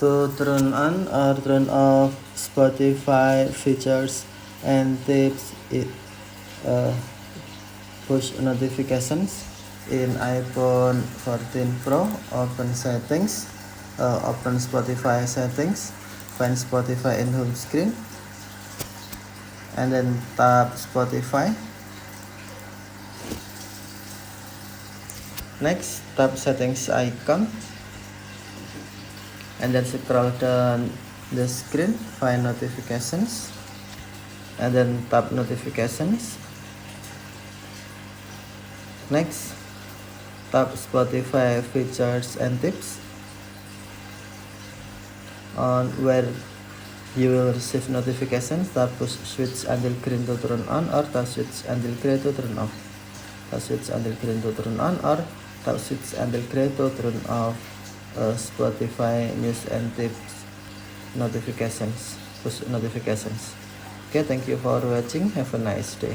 to turn on or turn off Spotify features and tips. Push notifications in iPhone 14 Pro. Open settings, open Spotify settings, find Spotify in home screen, and then tap Spotify. Next, tap settings icon, and then scroll down the screen, find notifications, and then tap notifications. Next, tap Spotify features and tips. On where you will receive notifications, tap push switch until green to turn on, or tap switch until gray to turn off. Tap switch until green to turn on, or tap switch until gray to turn off Spotify news and tips notifications, push notifications. Okay, thank you for watching. Have a nice day.